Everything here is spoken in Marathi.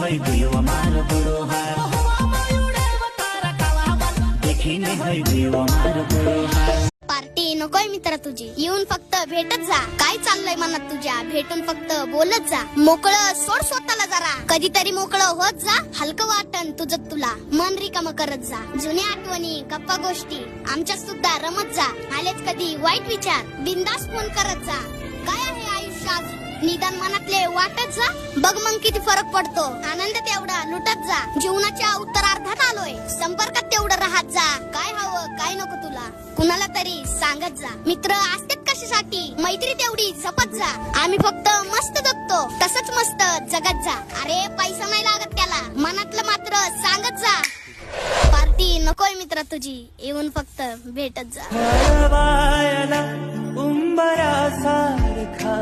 है गयो हमारो बुढ़ो हाल, देखिने है गयो हमारो बुढ़ो हाल। पार्टी नकोय मित्र तुझी, येऊन फक्त भेटत जा. काय चाललंय मनात तुझ्या, भेटून फक्त बोलत जा. मोकळं सोड स्वतःला जरा, कधीतरी मोकळं होत जा. हलकं वाटन तुझं तुला, मन रिकामं करत जा. जुन्या आठवणी गप्पा गोष्टी आमच्यात सुद्धा रमत जा. आलेच कधी वाईट विचार, बिंदास फोन करत जा. काय आहे आयुष्यात निदान मनातले वाटत जा. बघ मग किती फरक पडतो. आनंद तेवढा लुटत जा. जीवनाच्या उत्तरार्धात आलोय, संपर्कात तेवढं राहत जा. काय हवं काय नको तुला कुणाला तरी सांगत जा. मित्र असतात कशासाठी, मैत्री तेवढी जपत जा. आम्ही फक्त मस्त जगतो, तसंच मस्त जगत जा. अरे पैसा नाही लागत त्याला, मनातलं मात्र सांगत जा. पार्टी नकोय मित्र तुझी, येऊन फक्त भेटत जा. वळवायला उंबरा सारखा